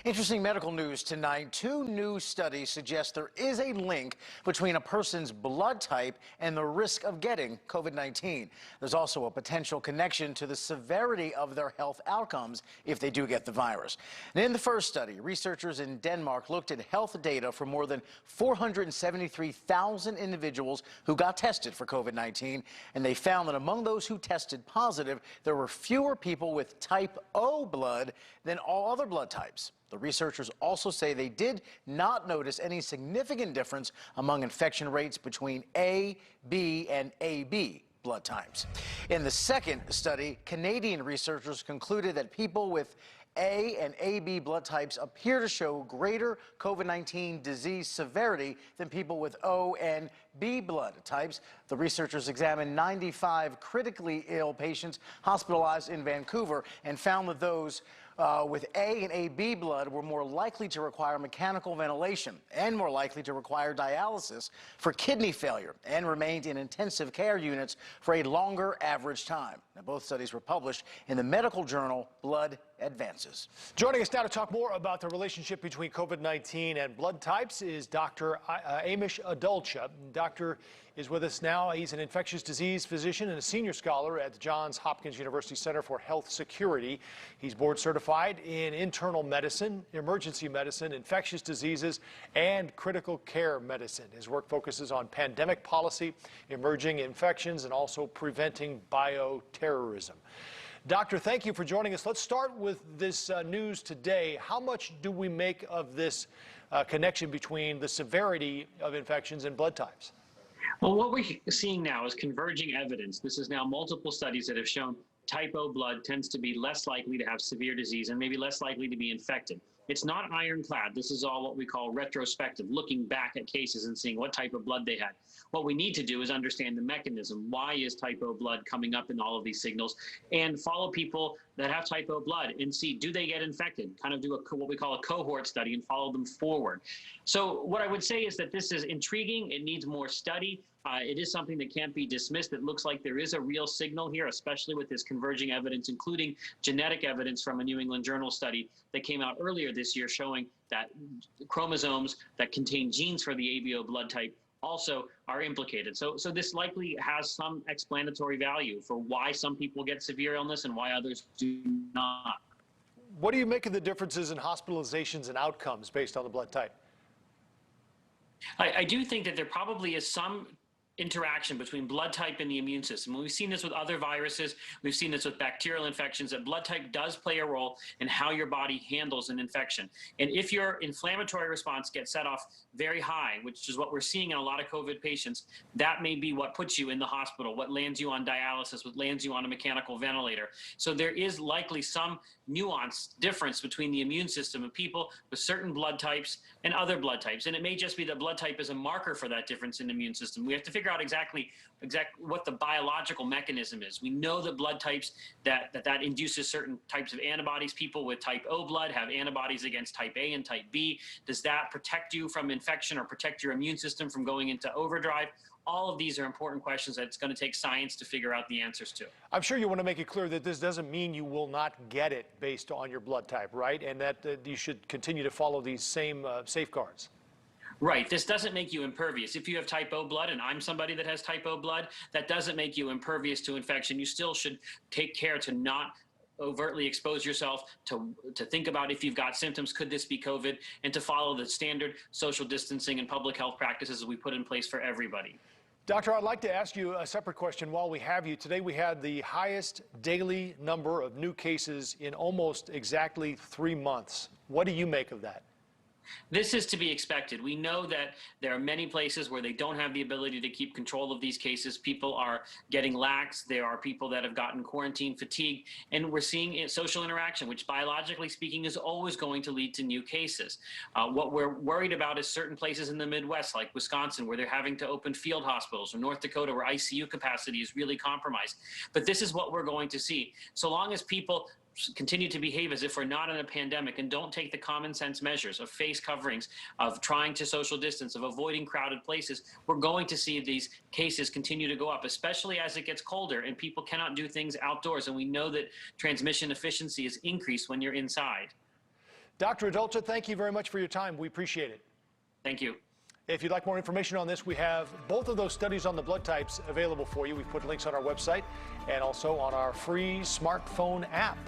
Interesting medical news tonight. Two new studies suggest there is a link between a person's blood type and the risk of getting COVID-19. There's also a potential connection to the severity of their health outcomes if they do get the virus. And in the first study, researchers in Denmark looked at health data for more than 473,000 individuals who got tested for COVID-19, and they found that among those who tested positive, there were fewer people with type O blood than all other blood types. The researchers also say they did not notice any significant difference among infection rates between A, B, and AB blood types. In the second study, Canadian researchers concluded that people with A and AB blood types appear to show greater COVID-19 disease severity than people with O and B blood types. The researchers examined 95 critically ill patients hospitalized in Vancouver and found that those with A and AB blood were more likely to require mechanical ventilation and more likely to require dialysis for kidney failure and remained in intensive care units for a longer average time. Now, both studies were published in the medical journal Blood Advances. Joining us now to talk more about the relationship between COVID-19 and blood types is Dr. Amesh Adalja. Doctor is with us now. He's an infectious disease physician and a senior scholar at the Johns Hopkins University Center for Health Security. He's board certified in internal medicine, emergency medicine, infectious diseases, and critical care medicine. His work focuses on pandemic policy, emerging infections, and also preventing bioterrorism. Doctor, thank you for joining us. Let's start with this news today. How much do we make of this connection between the severity of infections and blood types? Well, what we're seeing now is converging evidence. This is now multiple studies that have shown type O blood tends to be less likely to have severe disease and maybe less likely to be infected. It's not ironclad. This is all what we call retrospective, looking back at cases and seeing what type of blood they had. What we need to do is understand the mechanism. Why is type O blood coming up in all of these signals? And follow people that have type O blood and see, do they get infected? Kind of do what we call a cohort study and follow them forward. So what I would say is that this is intriguing. It needs more study. It is something that can't be dismissed. It looks like there is a real signal here, especially with this converging evidence, including genetic evidence from a New England Journal study that came out earlier this year showing that chromosomes that contain genes for the ABO blood type also are implicated. So this likely has some explanatory value for why some people get severe illness and why others do not. What do you make of the differences in hospitalizations and outcomes based on the blood type? I do think that there probably is some interaction between blood type and the immune system. We've seen this with other viruses. We've seen this with bacterial infections, that blood type does play a role in how your body handles an infection. And if your inflammatory response gets set off very high, which is what we're seeing in a lot of COVID patients, that may be what puts you in the hospital, what lands you on dialysis, what lands you on a mechanical ventilator. So there is likely some nuanced difference between the immune system of people with certain blood types and other blood types. And it may just be that blood type is a marker for that difference in the immune system. We have to figure out exactly what the biological mechanism is. We know that blood types that induces certain types of antibodies. People with type O blood have antibodies against type A and type B. Does that protect you from infection or protect your immune system from going into overdrive? All of these are important questions that it's going to take science to figure out the answers to. I'm sure you want to make it clear that this doesn't mean you will not get it based on your blood type, right? And that you should continue to follow these same safeguards. Right. This doesn't make you impervious. If you have type O blood, and I'm somebody that has type O blood, that doesn't make you impervious to infection. You still should take care to not overtly expose yourself, to think about if you've got symptoms, could this be COVID, and to follow the standard social distancing and public health practices we put in place for everybody. Doctor, I'd like to ask you a separate question while we have you. Today we had the highest daily number of new cases in almost exactly 3 months. What do you make of that? This is to be expected. We know that there are many places where they don't have the ability to keep control of these cases. People are getting lax. There are people that have gotten quarantine fatigue, and we're seeing social interaction, which biologically speaking is always going to lead to new cases. What we're worried about is certain places in the Midwest, like Wisconsin, where they're having to open field hospitals, or North Dakota, where ICU capacity is really compromised. But this is what we're going to see. So long as people continue to behave as if we're not in a pandemic and don't take the common sense measures of face coverings, of trying to social distance, of avoiding crowded places, we're going to see these cases continue to go up, especially as it gets colder and people cannot do things outdoors. And we know that transmission efficiency is increased when you're inside. Dr. Adalja, thank you very much for your time. We appreciate it. Thank you. If you'd like more information on this, we have both of those studies on the blood types available for you. We've put links on our website and also on our free smartphone app.